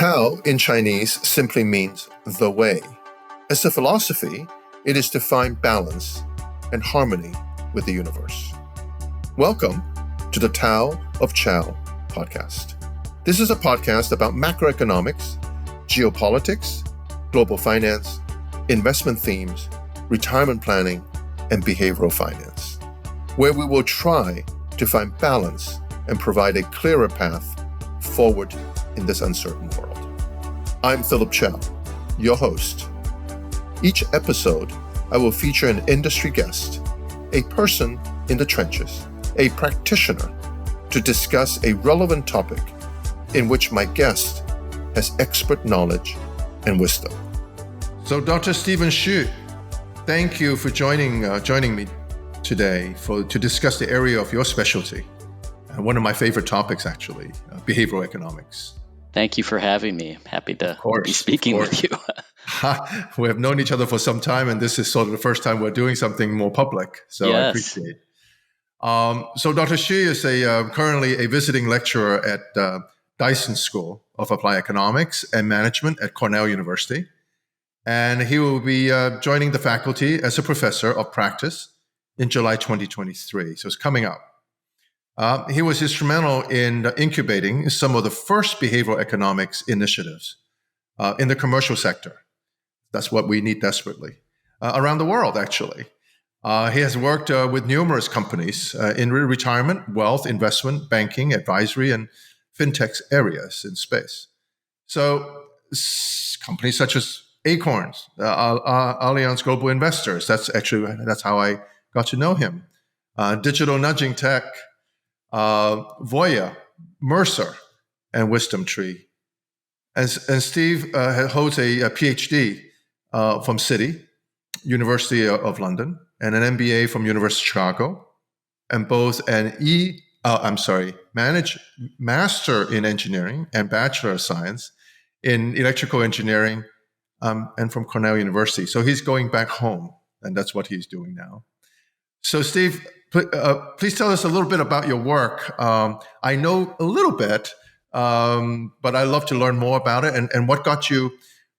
Tao in Chinese simply means the way. As a philosophy, it is to find balance and harmony with the universe. Welcome to the Tao of Chao podcast. This is a podcast about macroeconomics, geopolitics, global finance, investment themes, retirement planning, and behavioral finance, where we will try to find balance and provide a clearer path forward in this uncertain world. I'm Philip Chow, your host. Each episode, I will feature an industry guest, a person in the trenches, a practitioner, to discuss a relevant topic in which my guest has expert knowledge and wisdom. So, Dr. Stephen Xu, thank you for joining me today to discuss the area of your specialty. One of my favorite topics, actually, behavioral economics. Thank you for having me. Happy to be speaking with you. We have known each other for some time, and this is sort of the first time we're doing something more public. So yes. I appreciate it. So Dr. Xu is currently a visiting lecturer at Dyson School of Applied Economics and Management at Cornell University. And he will be joining the faculty as a professor of practice in July 2023. So it's coming up. He was instrumental in incubating some of the first behavioral economics initiatives in the commercial sector. That's what we need desperately around the world, actually. He has worked with numerous companies in retirement, wealth, investment, banking, advisory, and FinTech areas in space. So companies such as Acorns, Allianz Global Investors, that's how I got to know him. Digital nudging tech, Voya, Mercer, and Wisdom Tree. And Steve holds a PhD from City, University of London, and an MBA from University of Chicago, and both Master in Engineering and Bachelor of Science in Electrical Engineering, and from Cornell University. So he's going back home, and that's what he's doing now. So Steve, please tell us a little bit about your work. I know a little bit, but I'd love to learn more about it and what got you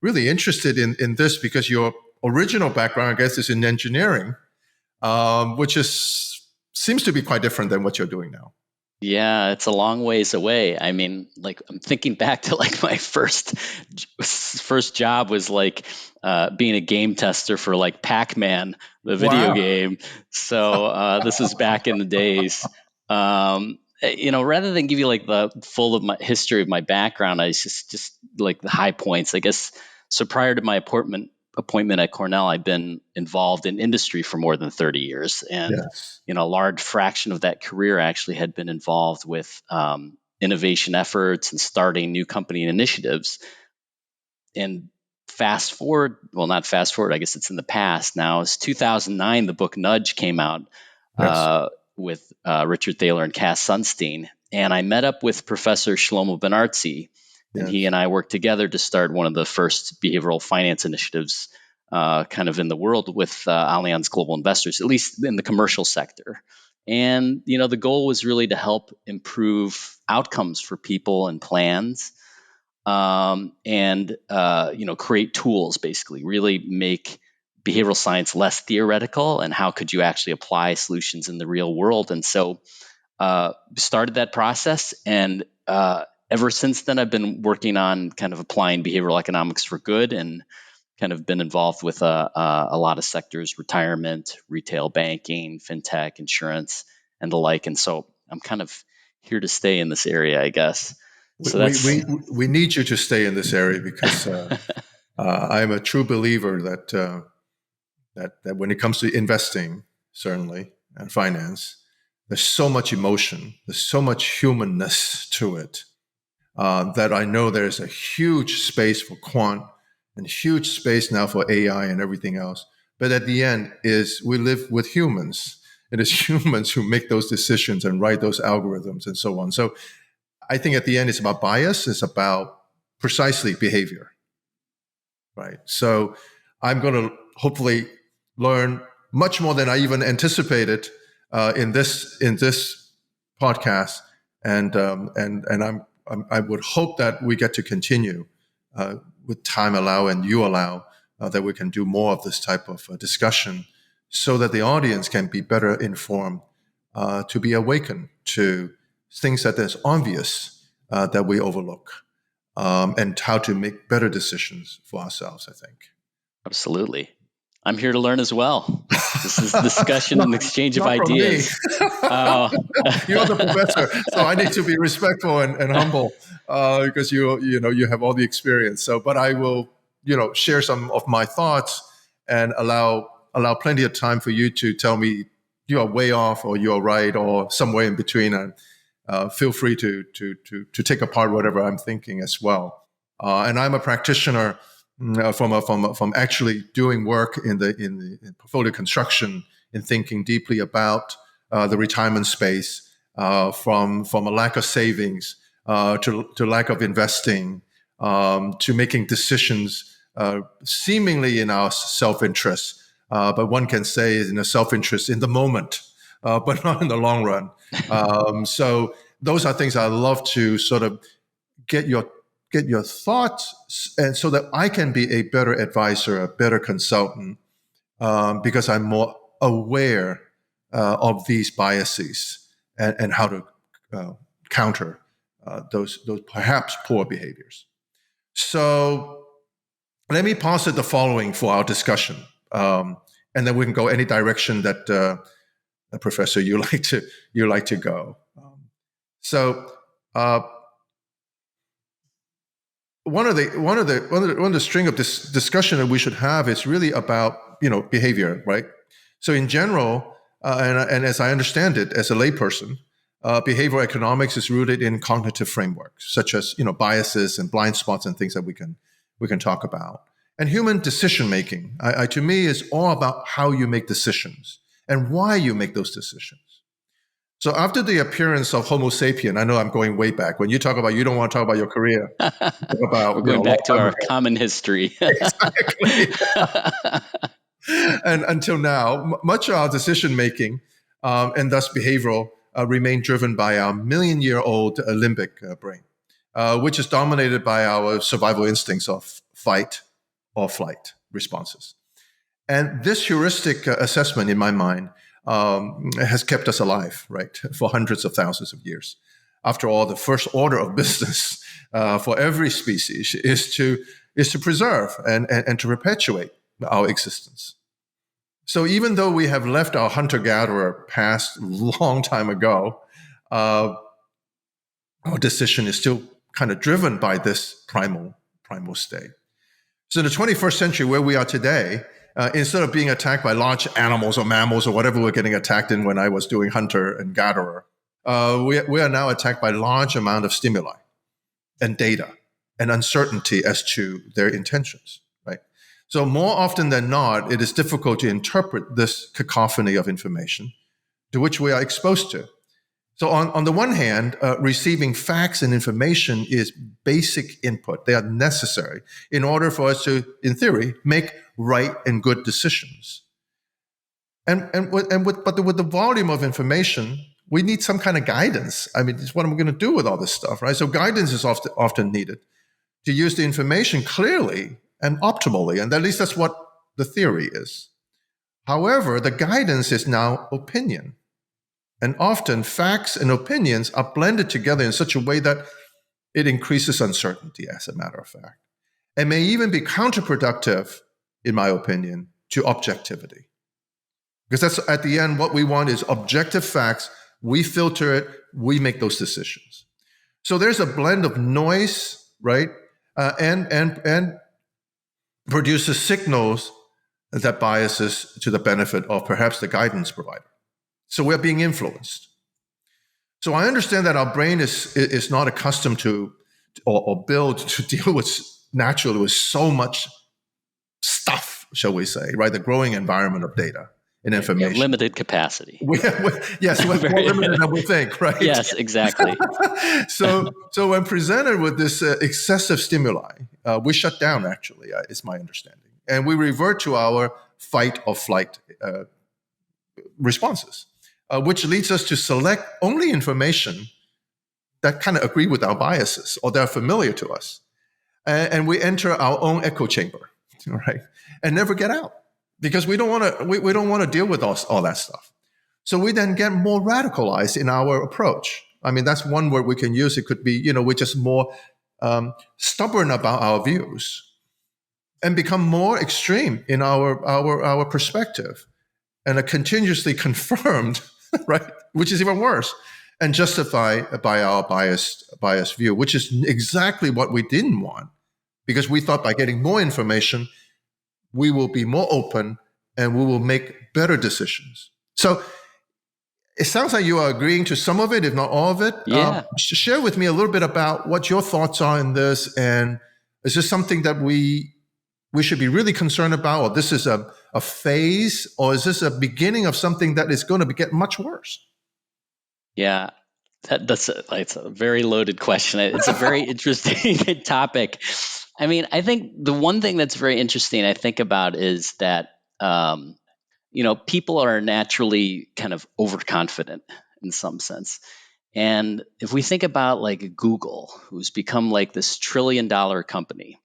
really interested in this, because your original background, I guess, is in engineering, which seems to be quite different than what you're doing now. Yeah, it's a long ways away. I mean, I'm thinking back to my first job was being a game tester for Pac-Man, the video game. So this is back in the days. Rather than give you the full of my history of my background, I just the high points, I guess. So prior to my appointment at Cornell, I've been involved in industry for more than 30 years. And, yes. A large fraction of that career actually had been involved with innovation efforts and starting new company initiatives. And not fast forward, I guess it's in the past now. It's 2009, the book Nudge came out with Richard Thaler and Cass Sunstein. And I met up with Professor Shlomo Benartzi. And he and I worked together to start one of the first behavioral finance initiatives kind of in the world with Allianz Global Investors, at least in the commercial sector. And, the goal was really to help improve outcomes for people and plans and create tools, basically, really make behavioral science less theoretical and how could you actually apply solutions in the real world. And so started that process, and ever since then, I've been working on kind of applying behavioral economics for good and kind of been involved with a lot of sectors: retirement, retail banking, fintech, insurance, and the like. And so I'm kind of here to stay in this area, I guess. So we need you to stay in this area because I'm a true believer that when it comes to investing, certainly, and finance, there's so much emotion, there's so much humanness to it. That I know there's a huge space for quant and huge space now for AI and everything else. But at the end we live with humans. It is humans who make those decisions and write those algorithms and so on. So I think at the end, it's about bias. It's about precisely behavior, right? So I'm going to hopefully learn much more than I even anticipated in this podcast. And I would hope that we get to continue with time allow and you allow, that we can do more of this type of discussion so that the audience can be better informed, to be awakened to things that is obvious that we overlook, and how to make better decisions for ourselves, I think. Absolutely. I'm here to learn as well. This is discussion and exchange of Not from me. ideas. Oh. You're the professor, so I need to be respectful and humble, because you have all the experience. So, but I will share some of my thoughts and allow plenty of time for you to tell me you are way off or you are right or somewhere in between, and feel free to take apart whatever I'm thinking as well. And I'm a practitioner from actually doing work in portfolio construction, in thinking deeply about the retirement space, from a lack of savings to lack of investing, to making decisions seemingly in our self-interest, but one can say in a self-interest in the moment, but not in the long run. So those are things I love to sort of get your thoughts, and so that I can be a better advisor, a better consultant, because I'm more aware of these biases and how to counter those perhaps poor behaviors. So let me posit the following for our discussion, and then we can go any direction that Professor you like to go. One of the string of this discussion that we should have is really about behavior, right? So in general, and as I understand it, as a layperson, behavioral economics is rooted in cognitive frameworks such as biases and blind spots and things that we can talk about. And human decision making, to me, is all about how you make decisions and why you make those decisions. So after the appearance of Homo sapien, I know I'm going way back. When you talk about, you don't want to talk about your career. About, we're going back to our common history. Exactly. And until now, much of our decision making, and thus behavioral, remain driven by our million-year-old limbic brain, which is dominated by our survival instincts of fight or flight responses. And this heuristic assessment, in my mind, has kept us alive, right, for hundreds of thousands of years. After all, the first order of business for every species is to preserve and to perpetuate our existence. So even though we have left our hunter-gatherer past a long time ago, our decision is still kind of driven by this primal state. So in the 21st century, where we are today, instead of being attacked by large animals or mammals or whatever we're getting attacked in when I was doing hunter and gatherer, we are now attacked by large amount of stimuli and data and uncertainty as to their intentions, right? So more often than not, it is difficult to interpret this cacophony of information to which we are exposed to. So on the one hand, receiving facts and information is basic input. They are necessary in order for us to, in theory, make right and good decisions. But with the volume of information, we need some kind of guidance. I mean, what am I going to do with all this stuff, right? So guidance is often needed to use the information clearly and optimally, and at least that's what the theory is. However, the guidance is now opinion. And often facts and opinions are blended together in such a way that it increases uncertainty, as a matter of fact. It may even be counterproductive, in my opinion, to objectivity. Because that's, at the end, what we want is objective facts. We filter it, we make those decisions. So there's a blend of noise, right? And produces signals that biases to the benefit of perhaps the guidance provider. So we're being influenced. So I understand that our brain is not accustomed to or built to deal with naturally with so much stuff, shall we say, right? The growing environment of data and information. Limited capacity. Yes, we're more limited than we think, right? Yes, exactly. So when presented with this excessive stimuli, we shut down, actually, is my understanding. And we revert to our fight or flight responses. Which leads us to select only information that kind of agree with our biases or that are familiar to us. and we enter our own echo chamber, right, and never get out because we don't want to. We don't want to deal with all that stuff. So we then get more radicalized in our approach. I mean, that's one word we can use. It could be, we're just more stubborn about our views and become more extreme in our perspective and are continuously confirmed, right? Which is even worse, and justified by our biased view, which is exactly what we didn't want, because we thought by getting more information, we will be more open and we will make better decisions. So it sounds like you are agreeing to some of it, if not all of it. Yeah. Share with me a little bit about what your thoughts are in this, and is this something that we should be really concerned about, or this is a phase, or is this a beginning of something that is going to get much worse? Yeah, it's a very loaded question. It's a very interesting topic. I mean, I think the one thing that's very interesting I think about is that people are naturally kind of overconfident in some sense. And if we think about like Google, who's become like this $1 trillion company,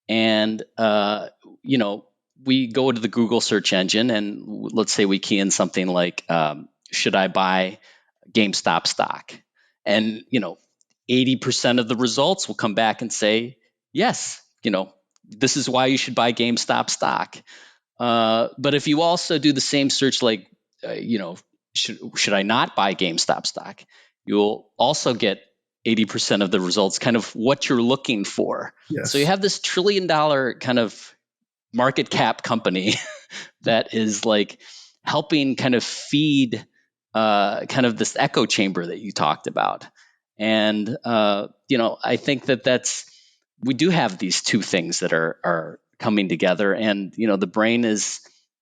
and we go to the Google search engine and let's say we key in something like, should I buy GameStop stock? And 80% of the results will come back and say, yes, this is why you should buy GameStop stock. But if you also do the same search, like, should I not buy GameStop stock? You'll also get 80% of the results, kind of what you're looking for. Yes. So you have this $1 trillion kind of market cap company that is like helping kind of feed kind of this echo chamber that you talked about. And, I think we do have these two things that are coming together. And, the brain is,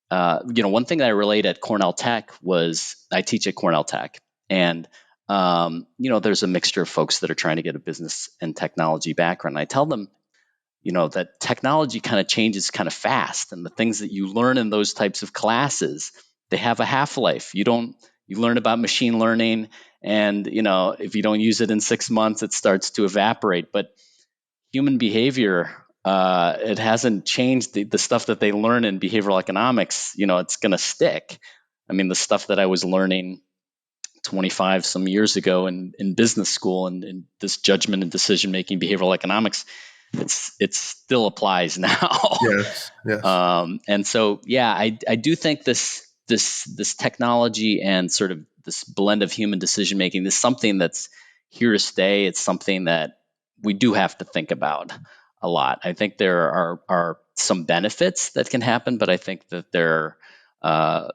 one thing that I relate at Cornell Tech was I teach at Cornell Tech. And, there's a mixture of folks that are trying to get a business and technology background. I tell them, that technology kind of changes kind of fast. And the things that you learn in those types of classes, they have a half-life. You learn about machine learning, and, if you don't use it in 6 months, it starts to evaporate. But human behavior, it hasn't changed. The stuff that they learn in behavioral economics, it's going to stick. I mean, the stuff that I was learning 25 some years ago in business school and this judgment and decision making behavioral economics, it still applies now. Yes. And so, yeah, I do think this technology and sort of this blend of human decision making is something that's here to stay. It's something that we do have to think about a lot. I think there are some benefits that can happen, but I think that there are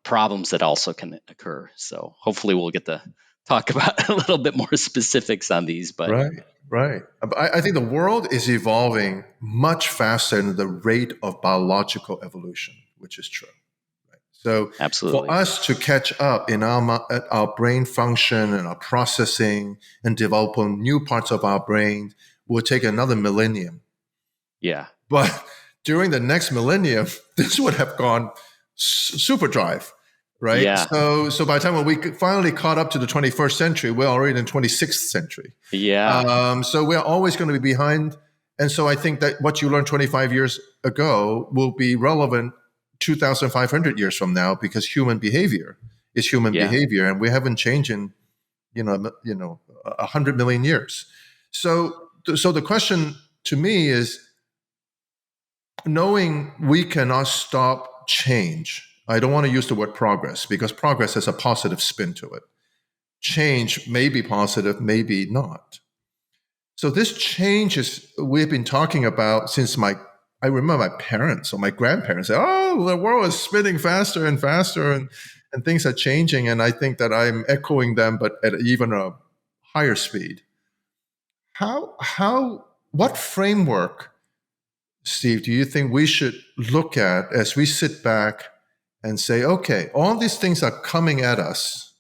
problems that also can occur. So hopefully we'll get to talk about a little bit more specifics on these. But right. I think the world is evolving much faster than the rate of biological evolution, which is true. Right? So absolutely, for us to catch up in our brain function and our processing and developing new parts of our brain will take another millennium. Yeah. But during the next millennium, this would have gone super drive, right? Yeah. So by the time when we finally caught up to the 21st century, we're already in the 26th century. Yeah. So we're always going to be behind. And so I think that what you learned 25 years ago will be relevant 2,500 years from now, because human behavior is human behavior, and we haven't changed in 100 million years. So the question to me is, knowing we cannot stop change. I don't want to use the word progress, because progress has a positive spin to it. Change may be positive, maybe not. So this change we've been talking about since I remember my parents or my grandparents say, oh, the world is spinning faster and faster, and things are changing. And I think that I'm echoing them, but at even a higher speed. What framework, Steve, do you think we should look at as we sit back and say, okay, all these things are coming at us.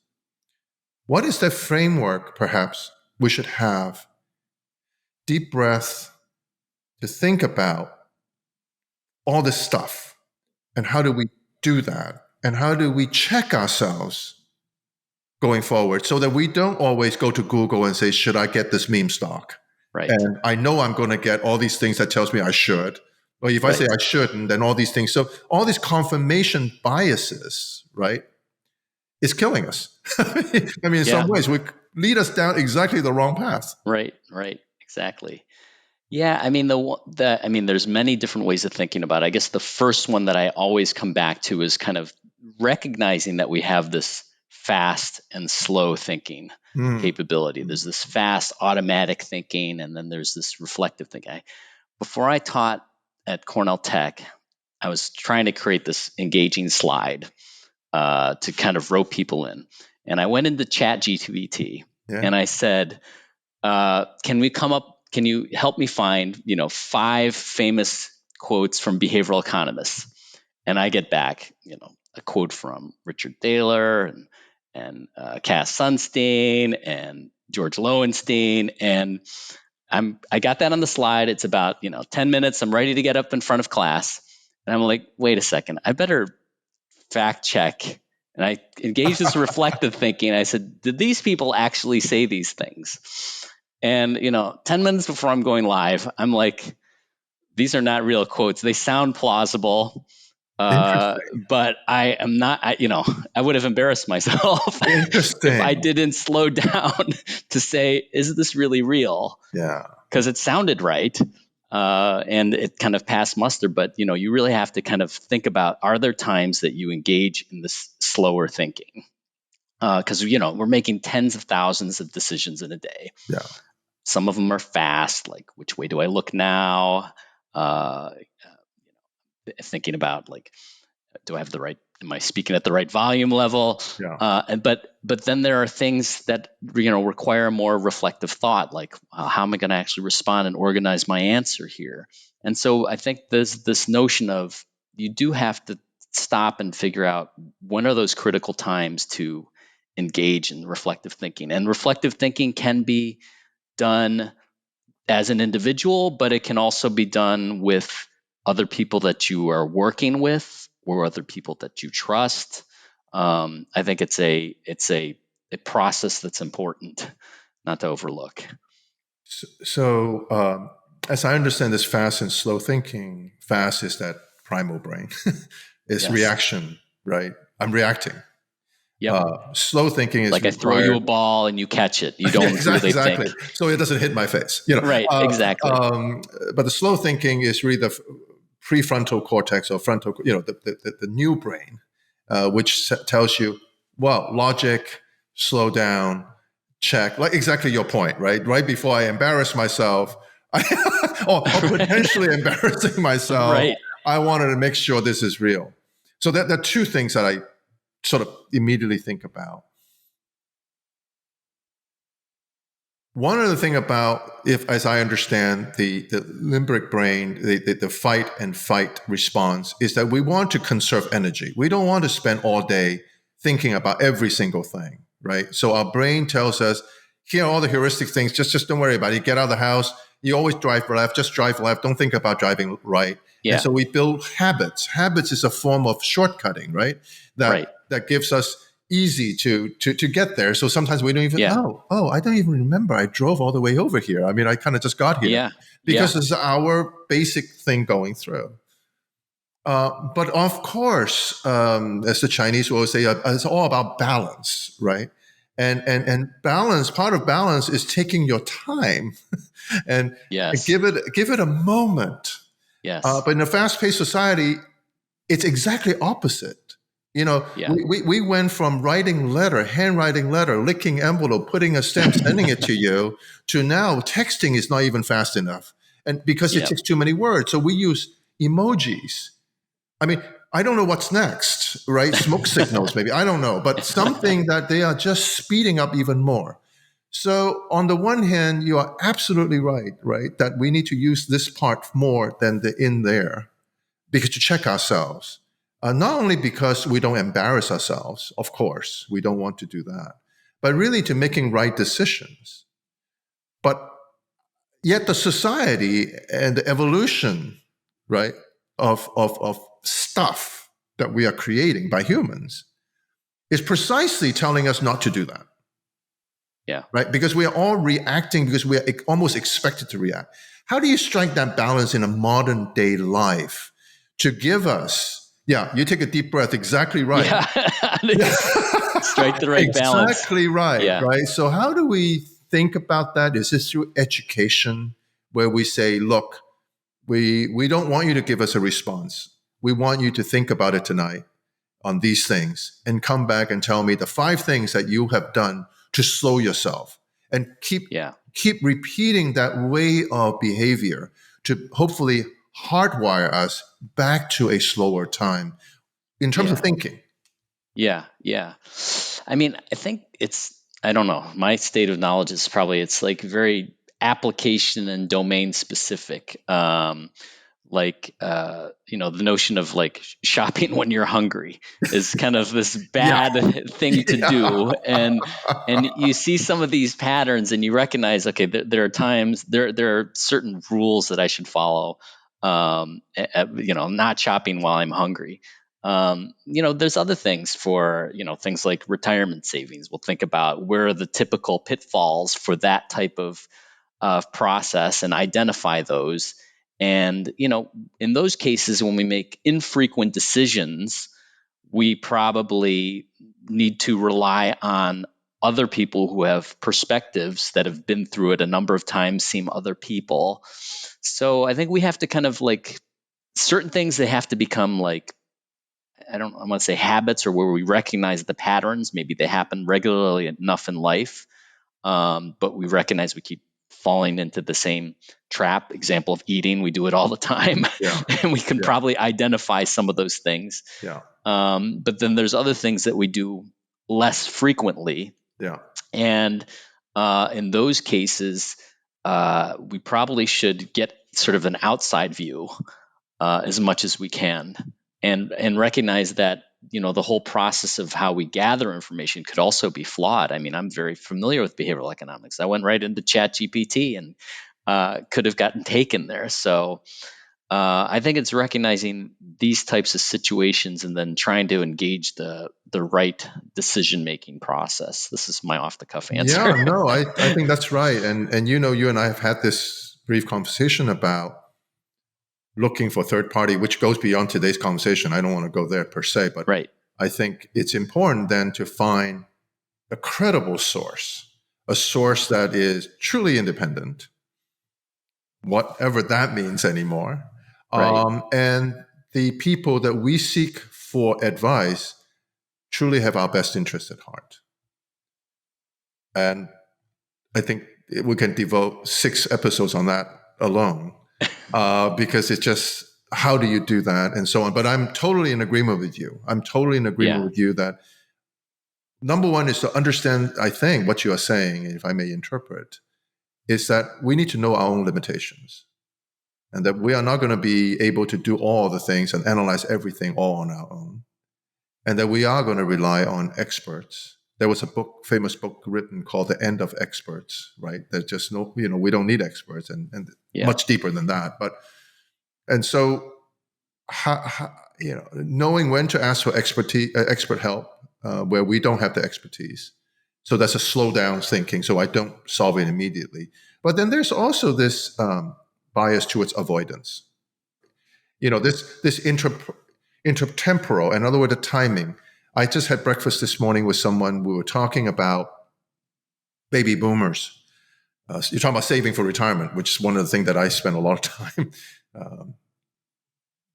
What is the framework, perhaps, we should have? Deep breath to think about all this stuff. And how do we do that? And how do we check ourselves going forward so that we don't always go to Google and say, should I get this meme stock? Right. And I know I'm going to get all these things that tells me I should. Or if I say I shouldn't, then all these things. So all these confirmation biases, right, is killing us. I mean, in some ways, would lead us down exactly the wrong path. Right. Exactly. Yeah, I mean there's many different ways of thinking about it. I guess the first one that I always come back to is kind of recognizing that we have this fast and slow thinking capability. There's this fast automatic thinking, and then there's this reflective thinking. Before I taught at Cornell Tech, I was trying to create this engaging slide to kind of rope people in, and I went into ChatGPT and I said, can you help me find, 5 famous quotes from behavioral economists? And I get back, a quote from Richard Thaler and Cass Sunstein and George Lowenstein. And I got that on the slide. It's about, 10 minutes. I'm ready to get up in front of class. And I'm like, wait a second, I better fact check. And I engaged this reflective thinking. I said, did these people actually say these things? And, 10 minutes before I'm going live, I'm like, these are not real quotes. They sound plausible, but I am not, I would have embarrassed myself if I didn't slow down to say, is this really real? Yeah. Because it sounded right. And it kind of passed muster, but you really have to kind of think about, are there times that you engage in this slower thinking? Because we're making tens of thousands of decisions in a day. Yeah. Some of them are fast, like which way do I look now? Thinking about like, do I have the right? Am I speaking at the right volume level? Yeah. But then there are things that require more reflective thought, like how am I going to actually respond and organize my answer here? And so I think there's this notion of you do have to stop and figure out when are those critical times to engage in reflective thinking. And reflective thinking can be done as an individual, but it can also be done with other people that you are working with or other people that you trust. I think it's a process that's important not to overlook. So, as I understand this fast and slow thinking, fast is that primal brain. It's reaction, right? I'm reacting. Yep. Slow thinking is like I throw you a ball and you catch it. You don't really think. So it doesn't hit my face. Right, exactly. But the slow thinking is really the prefrontal cortex or frontal, the new brain, which tells you, well, logic, slow down, check, like exactly your point, right? Right before I embarrass myself, or potentially embarrassing myself, right. I wanted to make sure this is real. So there are 2 things that I sort of immediately think about. One other thing about, as I understand the limbic brain, the fight and fight response, is that we want to conserve energy. We don't want to spend all day thinking about every single thing, right? So our brain tells us, here are all the heuristic things, just don't worry about it. You get out of the house, you always drive left, just drive left, don't think about driving right. Yeah. And so we build habits. Habits is a form of shortcutting, right? That gives us easy to get there. So sometimes we don't even, I don't even remember I drove all the way over here. I mean, I kind of just got here because it's our basic thing going through. But of course, as the Chinese will say, it's all about balance, right? And balance, part of balance is taking your time and give it a moment. Yes. But in a fast-paced society, it's exactly opposite. We went from handwriting letter, licking envelope, putting a stamp, sending it to you, to now texting is not even fast enough. And because it takes too many words. So we use emojis. I mean, I don't know what's next, right? Smoke signals, maybe. I don't know. But something that they are just speeding up even more. So on the one hand, you are absolutely right? That we need to use this part more than the in there because to check ourselves. Not only because we don't embarrass ourselves, of course, we don't want to do that, but really to making right decisions. But yet the society and the evolution, right, of stuff that we are creating by humans is precisely telling us not to do that. Yeah. right? Because we are all reacting because we are almost expected to react. How do you strike that balance in a modern day life to give us, yeah, you take a deep breath, exactly right. Yeah. Yeah. Strike the right balance. Exactly right, Yeah. right? So how do we think about that? Is this through education where we say, look, we don't want you to give us a response. We want you to think about it tonight on these things and come back and tell me the 5 things that you have done to slow yourself, and Yeah. keep repeating that way of behavior to hopefully hardwire us back to a slower time in terms of Yeah. thinking. Yeah. Yeah. I mean, I think I don't know. My state of knowledge is probably it's like very application and domain specific. The notion of like shopping when you're hungry is kind of this Yeah. bad thing to Yeah. do, and you see some of these patterns and you recognize, okay, there are times there are certain rules that I should follow. Not shopping while I'm hungry. There's other things for, things like retirement savings. We'll think about where are the typical pitfalls for that type of process and identify those. And, in those cases, when we make infrequent decisions, we probably need to rely on other people who have perspectives that have been through it a number of times, seen other people. So I think we have to kind of like certain things, they have to become like, I want to say habits, or where we recognize the patterns. Maybe they happen regularly enough in life, but we recognize we keep falling into the same trap. Example of eating, we do it all the time, Yeah. and we can Yeah. probably identify some of those things. Yeah. But then there's other things that we do less frequently, Yeah. and in those cases, we probably should get sort of an outside view as much as we can, and recognize that the whole process of how we gather information could also be flawed. I mean, I'm very familiar with behavioral economics. I went right into ChatGPT and could have gotten taken there. So I think it's recognizing these types of situations and then trying to engage the right decision making process. This is my off the cuff answer. Yeah, no, I think that's right. And you and I have had this brief conversation about looking for third party, which goes beyond today's conversation. I don't want to go there per se, but Right. I think it's important then to find a credible source, a source that is truly independent, whatever that means anymore. Right. And the people that we seek for advice truly have our best interest at heart. And I think we can devote 6 episodes on that alone, because it's just, how do you do that and so on. But I'm totally in agreement with you. I'm totally in agreement Yeah. with you that number one is to understand, I think, what you are saying, if I may interpret, is that we need to know our own limitations, and that we are not going to be able to do all the things and analyze everything all on our own, and that we are going to rely on experts. There was a famous book written called The End of Experts, right? There's just no, we don't need experts, and Yeah. much deeper than that. And so, knowing when to ask for expert help, where we don't have the expertise. So that's a slow down thinking. So I don't solve it immediately. But then there's also this bias towards avoidance. This intertemporal, in other words, the timing. I just had breakfast this morning with someone. We were talking about baby boomers. You're talking about saving for retirement, which is one of the things that I spend a lot of time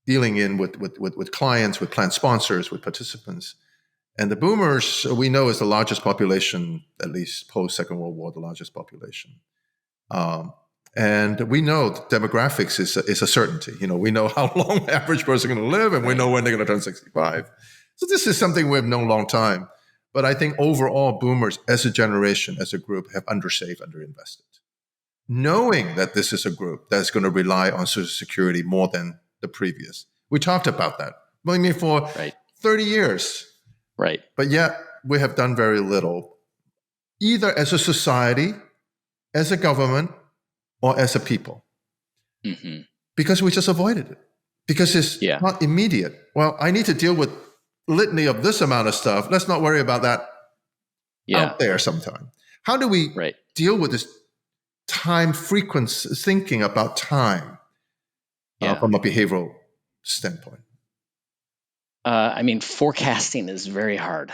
dealing in with clients, with plan sponsors, with participants. And the boomers, we know, is the largest population, at least post-Second World War, the largest population. And we know demographics is a certainty. We know how long the average person is going to live, and we know when they're going to turn 65. So this is something we've known a long time. But I think overall, boomers as a generation, as a group, have undersaved, underinvested. Knowing that this is a group that's going to rely on Social Security more than the previous. We talked about that. I mean, for 30 years. Right. But yet we have done very little, either as a society, as a government, or as a people. Mm-hmm. Because we just avoided it. Because it's not immediate. Well, I need to deal with litany of this amount of stuff. Let's not worry about that out there sometime. How do we Right. deal with this time frequency thinking about time Yeah. from a behavioral standpoint? Forecasting is very hard.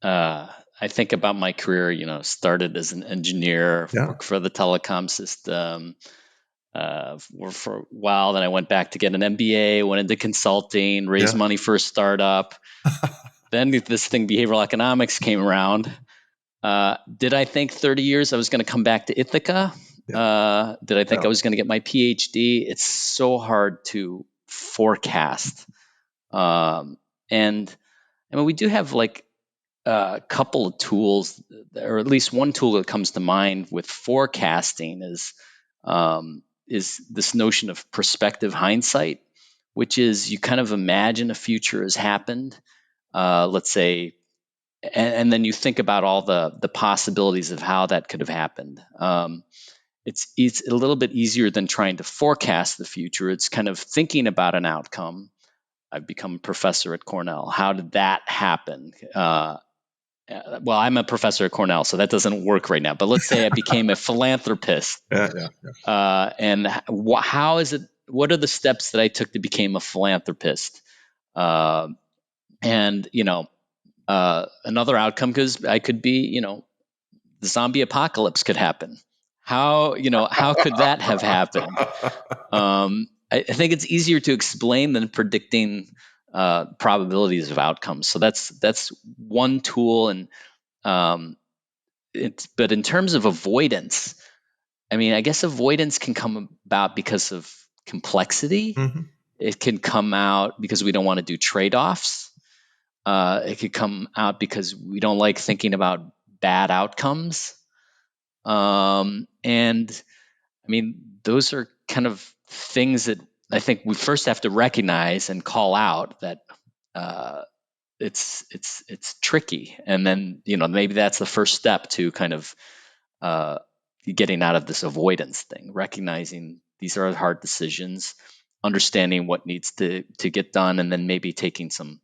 I think about my career, started as an engineer, Yeah, worked for the telecom system, worked for a while. Then I went back to get an MBA, went into consulting, raised yeah, money for a startup. Then this thing, behavioral economics, came around. Did I think 30 years I was going to come back to Ithaca? yeah, Did I think yeah. I was going to get my PhD? It's so hard to forecast. And we do have like a couple of tools, or at least one tool that comes to mind with forecasting is this notion of prospective hindsight, which is you kind of imagine a future has happened, let's say, and then you think about all the possibilities of how that could have happened. It's a little bit easier than trying to forecast the future. It's kind of thinking about an outcome. I've become a professor at Cornell. How did that happen? Well, I'm a professor at Cornell, so that doesn't work right now. But let's say I became a philanthropist, Yeah, yeah, yeah. and how is it? What are the steps that I took to become a philanthropist? And another outcome, because I could be, the zombie apocalypse could happen. How could that have happened? I think it's easier to explain than predicting probabilities of outcomes. So that's one tool, and but in terms of avoidance, I guess avoidance can come about because of complexity. Mhm. It can come out because we don't want to do trade-offs. It could come out because we don't like thinking about bad outcomes. And those are kind of things that I think we first have to recognize and call out that it's tricky, and then maybe that's the first step to kind of uh, getting out of this avoidance thing, recognizing these are hard decisions, understanding what needs to get done, and then maybe taking some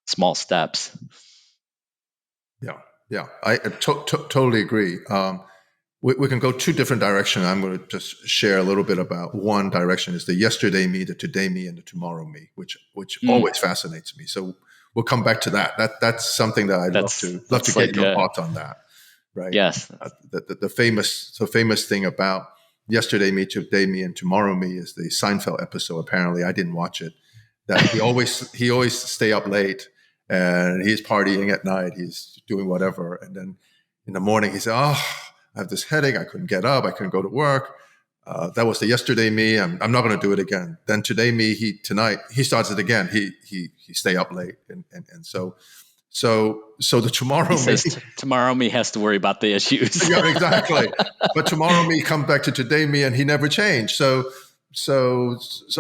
small steps. Yeah, yeah. I totally agree. We can go two different directions. I'm going to just share a little bit about one direction is the yesterday me, the today me, and the tomorrow me, which Mm, always fascinates me. So we'll come back to that. That's something that I'd love to that's get like your thoughts on that. Right? yes, The famous thing about yesterday me, today me, and tomorrow me is the Seinfeld episode. Apparently, I didn't watch it. That he always stay up late and he's partying at night. He's doing whatever, and then in the morning he said, "Oh, I have this headache. I couldn't get up. I couldn't go to work." That was the yesterday me. I'm not going to do it again. Then today me. Tonight he starts it again. He stay up late and so the he tomorrow me. says tomorrow me has to worry about the issues. Yeah, exactly. But tomorrow me come back to today me, and he never changed. So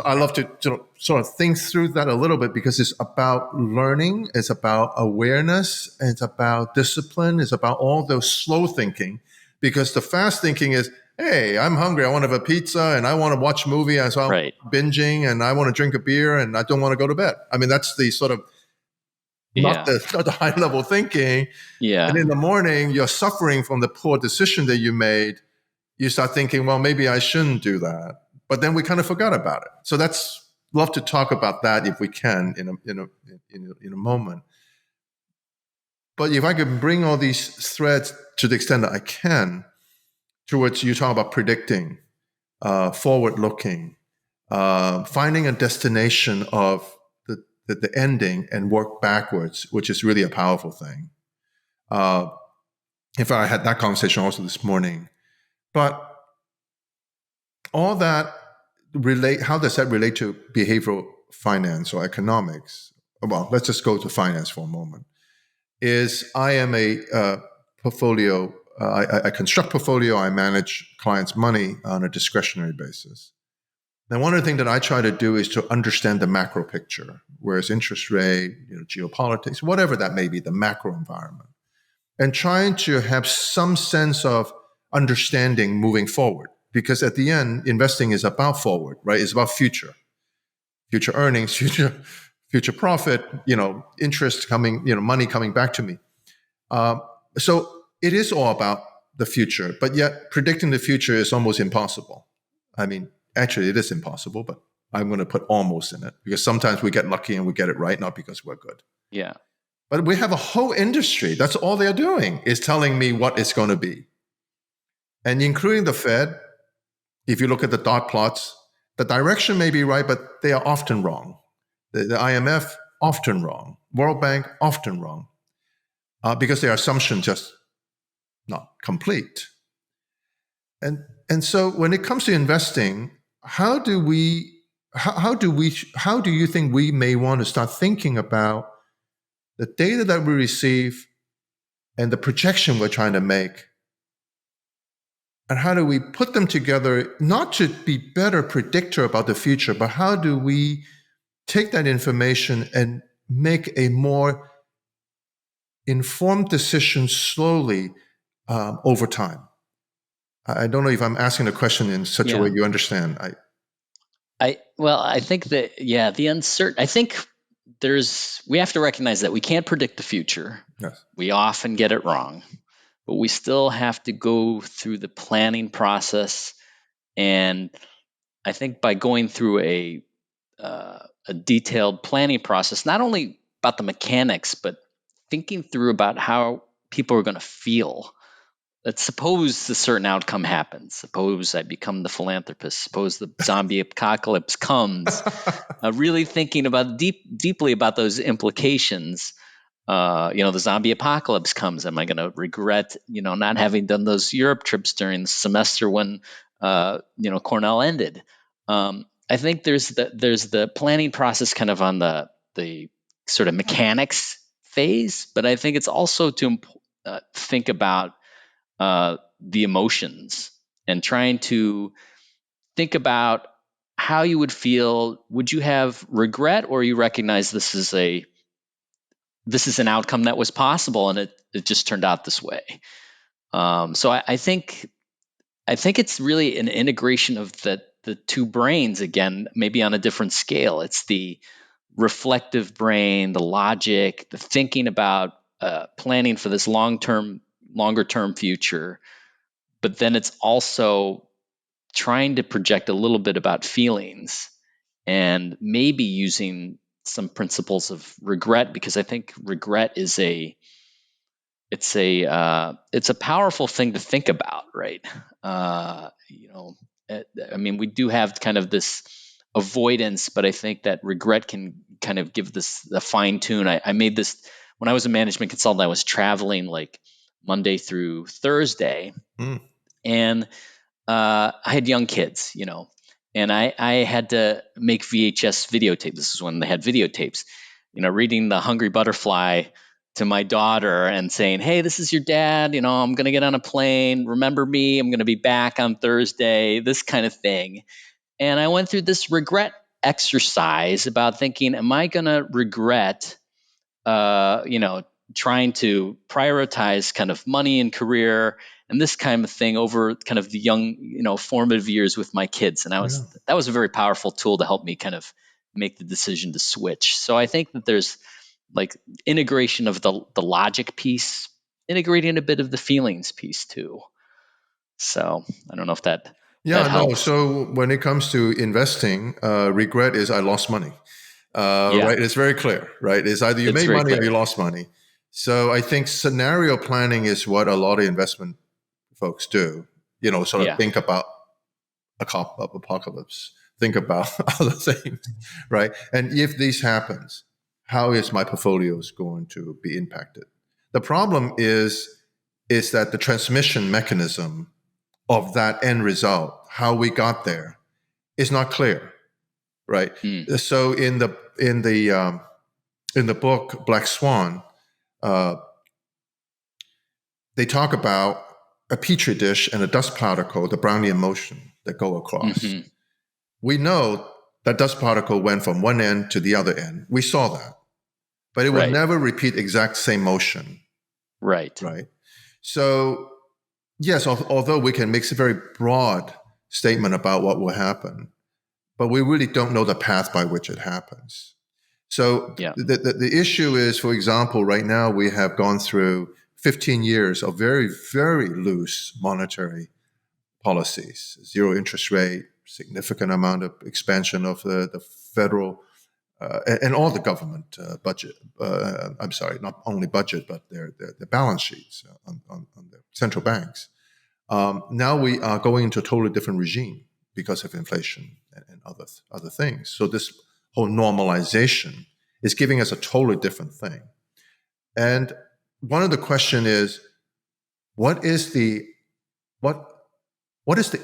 I love to sort of think through that a little bit because it's about learning, it's about awareness, and it's about discipline, it's about all those slow thinking. Because the fast thinking is, hey, I'm hungry, I want to have a pizza, and I want to watch a movie, and so I'm Right. binging, and I want to drink a beer, and I don't want to go to bed. That's the sort of Yeah. not the high level thinking. And Yeah. in the morning, you're suffering from the poor decision that you made. You start thinking, well, maybe I shouldn't do that. But then we kind of forgot about it. So that's love to talk about that if we can in a moment. But if I could bring all these threads to the extent that I can towards you talk about predicting, forward looking, finding a destination of the ending and work backwards, which is really a powerful thing. In fact, I had that conversation also this morning. But all that how does that relate to behavioral finance or economics? Well, let's just go to finance for a moment. I am a portfolio, I construct portfolio, I manage clients' money on a discretionary basis. Now, one of the things that I try to do is to understand the macro picture, whereas interest rate, geopolitics, whatever that may be, the macro environment, and trying to have some sense of understanding moving forward. Because at the end, investing is about forward, right? It's about future earnings, future profit, interest coming, money coming back to me. So it is all about the future, but yet predicting the future is almost impossible. I mean, actually, it is impossible, but I'm going to put almost in it because sometimes we get lucky and we get it right, not because we're good. Yeah. But we have a whole industry. That's all they're doing is telling me what it's going to be. And including the Fed, if you look at the dot plots, the direction may be right, but they are often wrong. The IMF, often wrong. World Bank, often wrong. Because their assumption just not complete. And so when it comes to investing, how do you think we may want to start thinking about the data that we receive and the projection we're trying to make? And how do we put them together, not to be better predictor about the future, but how do we take that information and make a more informed decision slowly over time? I don't know if I'm asking the question in such a way you understand. I think that, the uncertain, I think we have to recognize that we can't predict the future. Yes. We often get it wrong, but we still have to go through the planning process. And I think by going through a detailed planning process, not only about the mechanics, but thinking through about how people are going to feel. Let's suppose a certain outcome happens. Suppose I become the philanthropist. Suppose the zombie apocalypse comes. Really thinking about deeply about those implications. The zombie apocalypse comes. Am I going to regret, not having done those Europe trips during the semester when, Cornell ended? I think there's the planning process kind of on the sort of mechanics phase, but I think it's also to think about the emotions and trying to think about how you would feel. Would you have regret, or you recognize this is an outcome that was possible and it just turned out this way? So I think it's really an integration of the two brains, again, maybe on a different scale. It's the reflective brain, the logic, the thinking about planning for this longer term future. But then it's also trying to project a little bit about feelings and maybe using some principles of regret, because I think regret is it's a powerful thing to think about, right? I mean, we do have kind of this avoidance, but I think that regret can kind of give this a fine tune. I made this when I was a management consultant. I was traveling like Monday through Thursday, and I had young kids, and I had to make VHS videotape. This is when they had videotapes, reading The Hungry Butterfly to my daughter and saying, "Hey, this is your dad. I'm going to get on a plane. Remember me. I'm going to be back on Thursday," this kind of thing. And I went through this regret exercise about thinking, am I going to regret, trying to prioritize kind of money and career and this kind of thing over kind of the young, formative years with my kids. And that was a very powerful tool to help me kind of make the decision to switch. So I think that there's like integration of the logic piece, integrating a bit of the feelings piece too. So I don't know if that helps. So when it comes to investing, regret is I lost money. Right? It's very clear, right? It's either you made money or you lost money. So I think scenario planning is what a lot of investment folks do. Sort of think about a apocalypse, think about other things, right? And if this happens, how is my portfolios going to be impacted? The problem is that the transmission mechanism of that end result, how we got there, is not clear, right? So in the book Black Swan, they talk about a petri dish and a dust particle, the Brownian motion that go across. Mm-hmm. We know that dust particle went from one end to the other end. We saw that, but it will never repeat exact same motion. Right. So yes, although we can make a very broad statement about what will happen, but we really don't know the path by which it happens. So the issue is, for example, right now we have gone through 15 years of very, very loose monetary policies, zero interest rate, significant amount of expansion of the federal and all the government budget. I'm sorry, not only budget, but their balance sheets on the central banks. Now we are going into a totally different regime because of inflation and other things. So this whole normalization is giving us a totally different thing. And one of the question is, what is the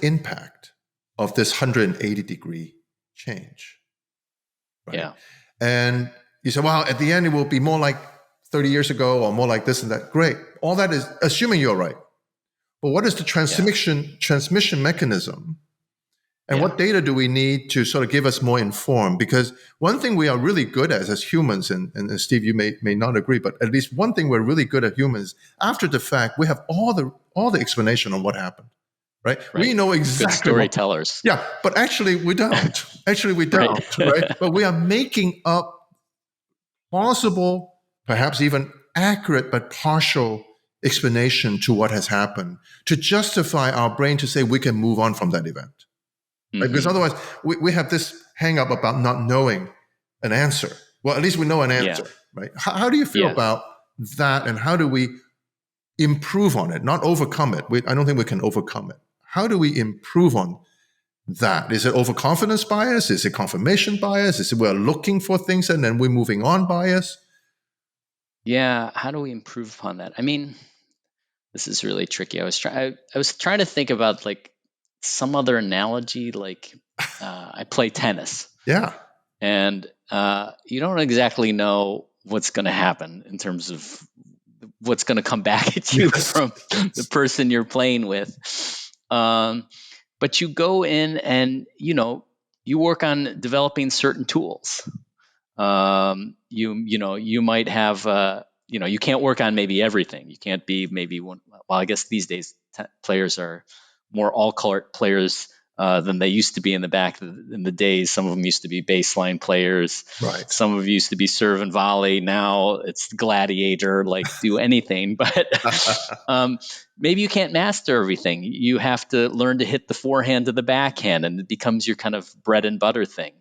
impact of this 180-degree change? Right? Yeah. And you say, well, at the end, it will be more like 30 years ago or more like this and that. Great. All that is assuming you're right. But what is the transmission mechanism? And what data do we need to sort of give us more informed? Because one thing we are really good at as humans, and Steve, you may not agree, but at least one thing we're really good at humans, after the fact, we have all the explanation on what happened. Right? We know exactly. Good storytellers. But actually we don't. Right? But we are making up plausible, perhaps even accurate, but partial explanation to what has happened to justify our brain to say we can move on from that event. Right? Because otherwise we have this hang up about not knowing an answer. Well, at least we know an answer, right? How do you feel about that, and how do we improve on it, not overcome it? I don't think we can overcome it. How do we improve on that? Is it overconfidence bias? Is it confirmation bias? Is it we're looking for things and then we're moving on bias? Yeah, how do we improve upon that? I mean, this is really tricky. I was trying to think about like some other analogy. Like I play tennis. Yeah. And you don't exactly know what's going to happen in terms of what's going to come back at you from the person you're playing with. But you go in and, you work on developing certain tools. You might have, you can't work on maybe everything. You can't be maybe one. Well, I guess these days players are more all-court players than they used to be in the days. Some of them used to be baseline players. Right. Some of them used to be serve and volley. Now it's gladiator, like do anything. But maybe you can't master everything. You have to learn to hit the forehand to the backhand, and it becomes your kind of bread and butter thing.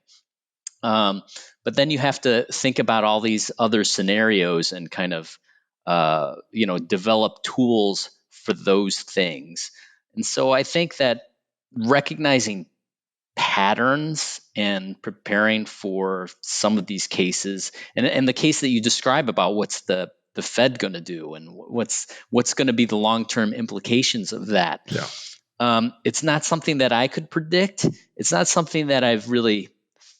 But then you have to think about all these other scenarios and kind of, develop tools for those things. And so I think that recognizing patterns and preparing for some of these cases, and the case that you describe about what's the Fed going to do and what's going to be the long-term implications of that. Yeah. It's not something that I could predict. It's not something that I've really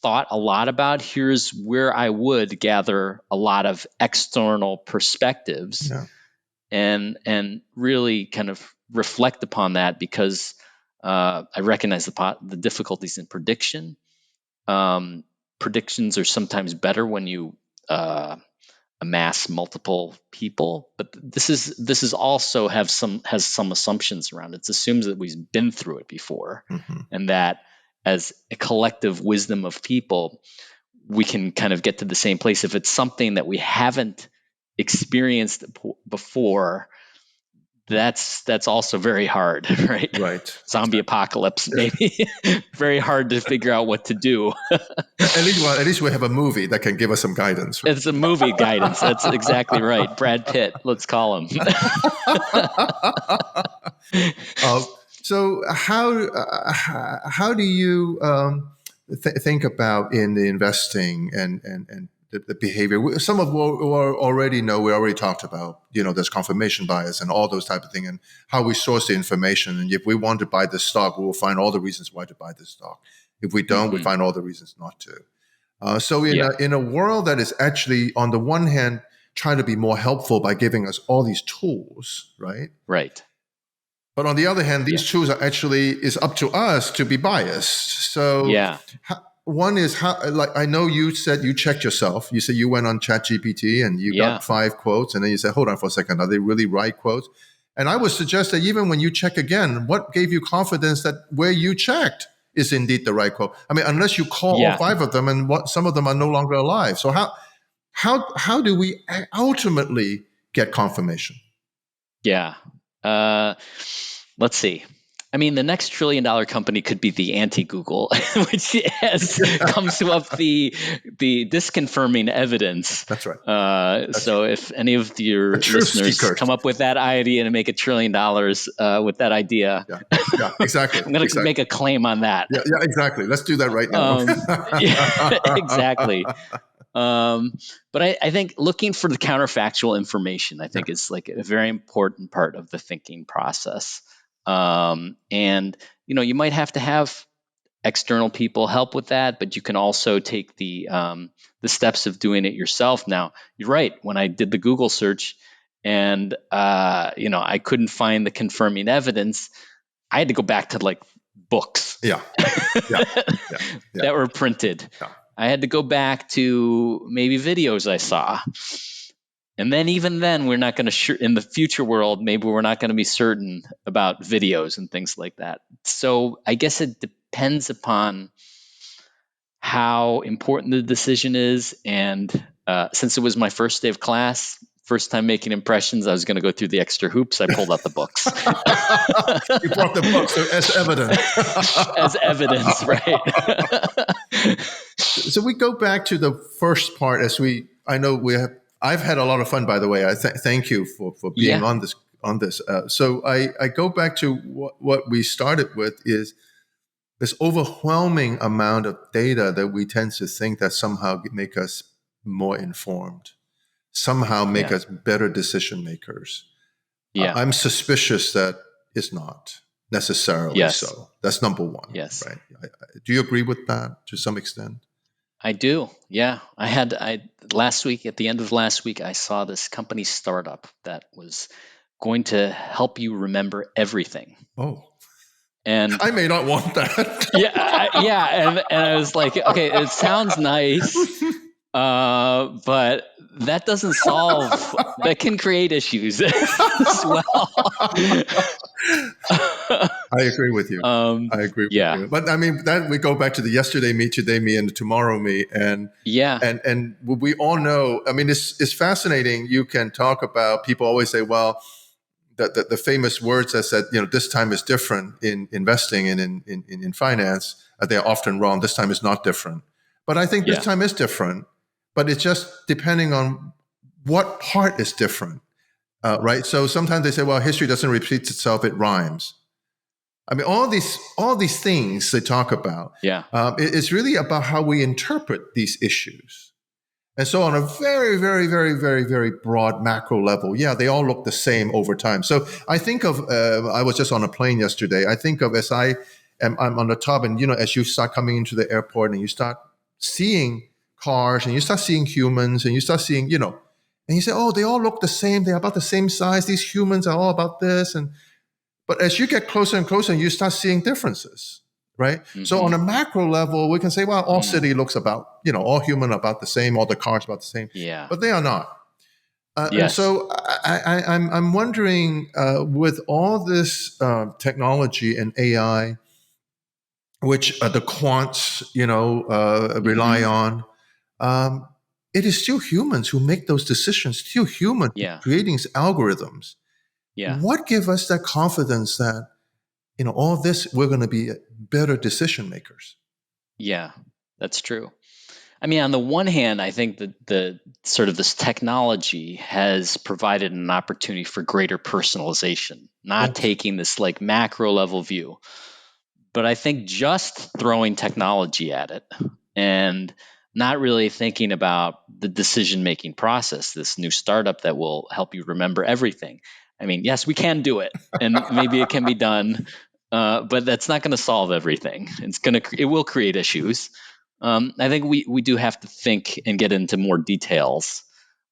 thought a lot about. Here's where I would gather a lot of external perspectives and really kind of reflect upon that, because I recognize the difficulties in prediction. Predictions are sometimes better when you amass multiple people, but this is also has some assumptions around it. It assumes that we've been through it before, and that as a collective wisdom of people, we can kind of get to the same place. If it's something that we haven't experienced before, that's also very hard, right? Right. Zombie apocalypse, maybe very hard to figure out what to do. At least we have a movie that can give us some guidance. Right? It's a movie guidance. That's exactly right. Brad Pitt, let's call him. So how do you think about in the investing and the behavior? Some of what we already know, we already talked about, there's confirmation bias and all those type of things, and how we source the information. And if we want to buy this stock, we will find all the reasons why to buy this stock. If we don't, we find all the reasons not to. So in a world that is actually, on the one hand, trying to be more helpful by giving us all these tools, right? Right. But on the other hand, these tools are is up to us to be biased. So one is I know you said you checked yourself. You said you went on ChatGPT and you got 5 quotes, and then you said, hold on for a second, are they really right quotes? And I would suggest that even when you check again, what gave you confidence that where you checked is indeed the right quote? I mean, unless you call all 5 of them, and some of them are no longer alive. So how do we ultimately get confirmation? Yeah. Let's see. I mean, the next $1 trillion company could be the anti-Google, which comes up the disconfirming evidence. That's right. So if any of your The truth listeners seekers. come up with that idea to make $1 trillion with that idea, Yeah, exactly. I'm going to make a claim on that. Yeah, exactly. Let's do that right now. Yeah, exactly. But I think looking for the counterfactual information, I think is like a very important part of the thinking process. And you might have to have external people help with that, but you can also take the steps of doing it yourself. Now, you're right. When I did the Google search and I couldn't find the confirming evidence, I had to go back to like books that were printed. Yeah. I had to go back to maybe videos I saw. And then even then, we're not going to, in the future world, maybe we're not going to be certain about videos and things like that. So I guess it depends upon how important the decision is. And since it was my first day of class, first time making impressions, I was going to go through the extra hoops. I pulled out the books. You brought the books as evidence. As evidence, right? So we go back to the first part I've had a lot of fun, by the way. I thank you for being on this. So I go back to what we started with is this overwhelming amount of data that we tend to think that somehow make us more informed, somehow make us better decision makers. I'm suspicious that it's not necessarily so. That's number one. Yes. Right. Do you agree with that to some extent? I do. Yeah. Last week, at the end of last week, I saw this company startup that was going to help you remember everything. Oh. And I may not want that. And I was like, okay, it sounds nice, but that doesn't solve. That can create issues as well. I agree with you. I agree with you. But I mean, that we go back to the yesterday me, today me, and the tomorrow me, and we all know. I mean, it's fascinating. You can talk about. People always say, well, the famous words that said, this time is different in investing and in finance. They're often wrong. This time is not different. But I think this time is different. But it's just depending on what part is different, right? So sometimes they say, well, history doesn't repeat itself; it rhymes. I mean, all these things they talk about. It's really about how we interpret these issues. And so on a very, very, very, very, very broad macro level, they all look the same over time. So I think of, I was just on a plane yesterday. I think of I'm on the top and, as you start coming into the airport and you start seeing cars and you start seeing humans and you start seeing, and you say, oh, they all look the same. They're about the same size. These humans are all about this. But as you get closer and closer, you start seeing differences. Right. Mm-hmm. So on a macro level, we can say, well, all city looks about, all human are about the same, all the cars about the same. Yeah. But they are not. And so I'm wondering, with all this technology and AI, which the quants, rely on, it is still humans who make those decisions, still human creating algorithms. Yeah. What gives us that confidence that, all this, we're going to be better decision makers? Yeah, that's true. I mean, on the one hand, I think that the sort of this technology has provided an opportunity for greater personalization, not taking this like macro level view, but I think just throwing technology at it and not really thinking about the decision-making process, this new startup that will help you remember everything. I mean, yes, we can do it, and maybe it can be done, but that's not going to solve everything. It will create issues. I think we do have to think and get into more details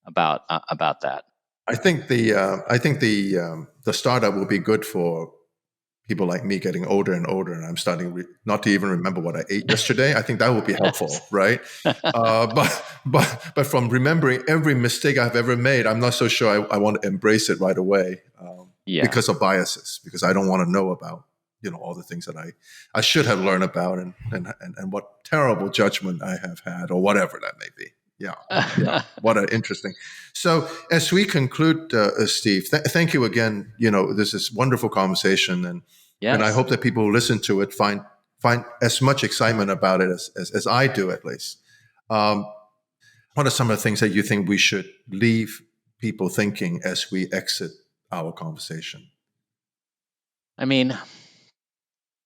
about that. I think the startup will be good for people like me getting older and older, and I'm starting not to even remember what I ate yesterday. I think that would be helpful, right? But from remembering every mistake I've ever made, I'm not so sure I want to embrace it right away because of biases, because I don't want to know about all the things that I should have learned about and what terrible judgment I have had or whatever that may be. Yeah. Yeah. What an interesting. So as we conclude, Steve, thank you again. This is wonderful conversation, and I Yes. hope that people who listen to it find as much excitement about it as I do, at least. Um, what are some of the things that you think we should leave people thinking as we exit our conversation? I mean,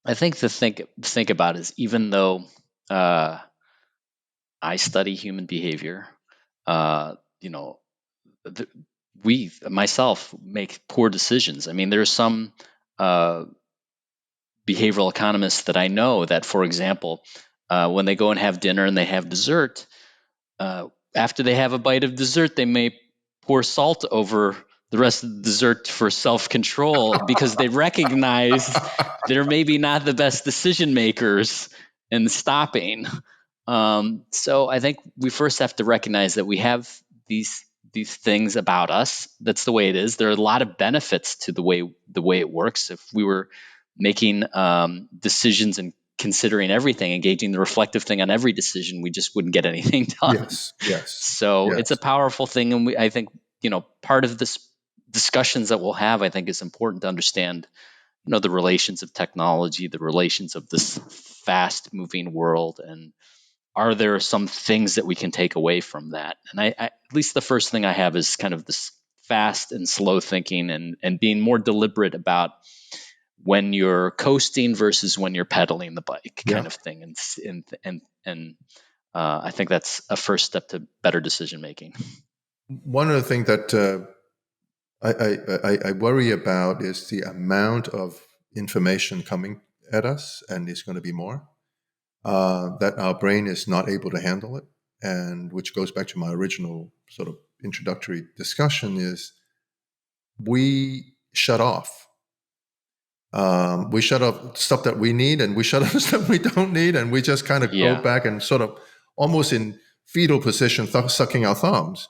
I think to think about is, even though uh, I study human behavior, you know, th- we myself make poor decisions. I mean, there's some uh, behavioral economists that I know that, for example, when they go and have dinner and they have dessert, after they have a bite of dessert, they may pour salt over the rest of the dessert for self-control, because they recognize they're maybe not the best decision makers in stopping. So I think we first have to recognize that we have these things about us. That's the way it is. There are a lot of benefits to the way it works. If we were making decisions and considering everything, engaging the reflective thing on every decision, we just wouldn't get anything done. Yes. Yes. So it's a Yes. powerful thing, and I think part of this discussions that we'll have, I think, is important to understand the relations of technology, the relations of this fast moving world, and are there some things that we can take away from that? And at least the first thing I have is kind of this fast and slow thinking, and being more deliberate about when you're coasting versus when you're pedaling the bike, Yeah. kind of thing. And I think that's a first step to better decision making. One of the things that I worry about is the amount of information coming at us, and it's going to be more, that our brain is not able to handle it. And which goes back to my original sort of introductory discussion is we shut off. We shut off stuff that we need, and we shut off stuff we don't need, and we just kind of go Yeah, back and sort of almost in fetal position, sucking our thumbs.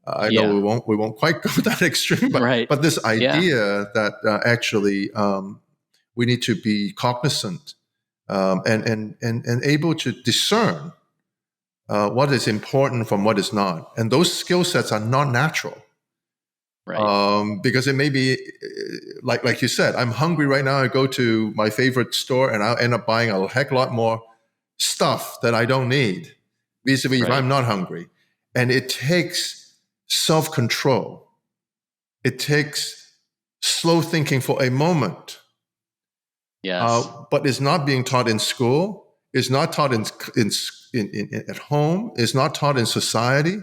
I know yeah, we won't quite go that extreme, but right. this Yeah, idea that actually we need to be cognizant, and able to discern what is important from what is not, and those skill sets are not natural. right, Because it may be like you said, I'm hungry right now. I go to my favorite store and I'll end up buying a heck lot more stuff that I don't need, vis-a-vis if right. I'm not hungry. And it takes self-control. It takes slow thinking for a moment, Yes, but it's not being taught in school. It's not taught at home. It's not taught in society.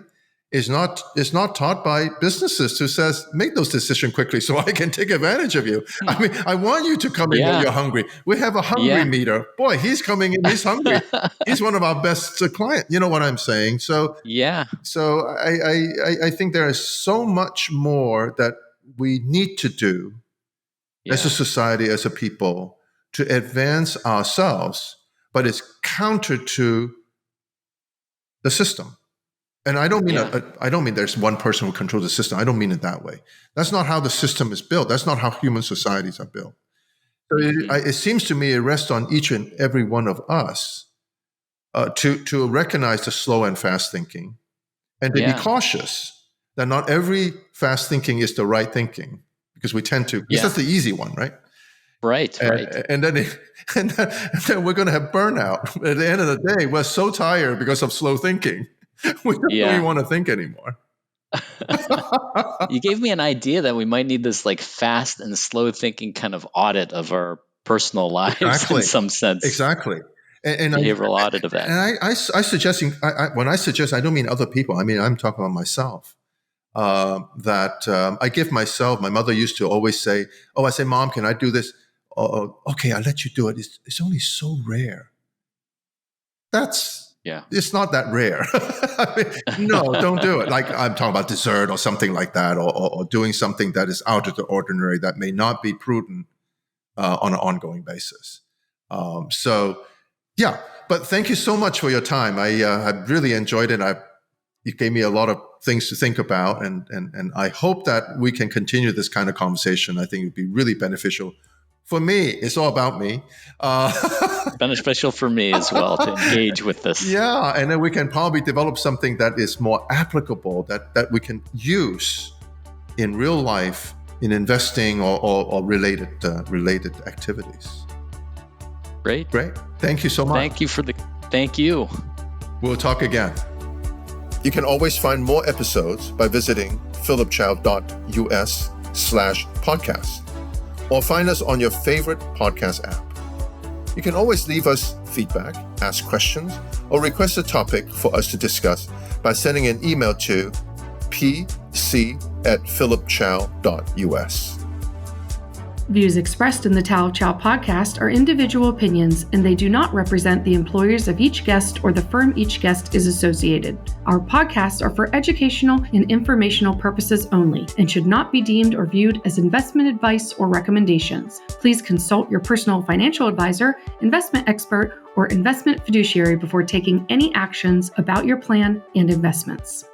It's not taught by businesses who says make those decisions quickly so I can take advantage of you. I mean, I want you to come in when yeah, you're hungry. We have a hungry yeah, meter. Boy, he's coming in. He's hungry. He's one of our best clients. You know what I'm saying? So yeah, so I think there is so much more that we need to do as a yeah, society, as a people, to advance ourselves, but it's counter to the system. And yeah. I don't mean there's one person who controls the system. I don't mean it that way. That's not how the system is built. That's not how human societies are built. So Hmm. it seems to me it rests on each and every one of us to recognize the slow and fast thinking, and to be Yeah, cautious that not every fast thinking is the right thinking, because we tend to, because yeah, that's the easy one, right? right, right. And then, and then we're going to have burnout. At the end of the day, we're so tired because of slow thinking. We don't even Yeah. want to think anymore. You gave me an idea that we might need this like fast and slow thinking kind of audit of our personal lives in Exactly. some sense, Exactly. And behavioral audit of that. I suggesting, when I suggest, I don't mean other people. I mean, I'm talking about myself. That I give myself, my mother used to always say, oh, I say, Mom, can I do this? Oh, okay, I'll let you do it. It's only so rare. That's Yeah. It's not that rare. I mean, no, don't do it. Like I'm talking about dessert or something like that, or doing something that is out of the ordinary that may not be prudent on an ongoing basis. So, yeah. But thank you so much for your time. I really enjoyed it. You gave me a lot of things to think about, and I hope that we can continue this kind of conversation. I think it would be really beneficial For me, it's all about me. Beneficial for me as well to engage with this. Yeah, and then we can probably develop something that is more applicable, that we can use in real life in investing or related activities. Great. Thank you so much. Thank you. We'll talk again. You can always find more episodes by visiting philipchow.us/podcast or find us on your favorite podcast app. You can always leave us feedback, ask questions, or request a topic for us to discuss by sending an email to pc@philipchow.us. Views expressed in the Tao of Chao podcast are individual opinions, and they do not represent the employers of each guest or the firm each guest is associated. Our podcasts are for educational and informational purposes only and should not be deemed or viewed as investment advice or recommendations. Please consult your personal financial advisor, investment expert, or investment fiduciary before taking any actions about your plan and investments.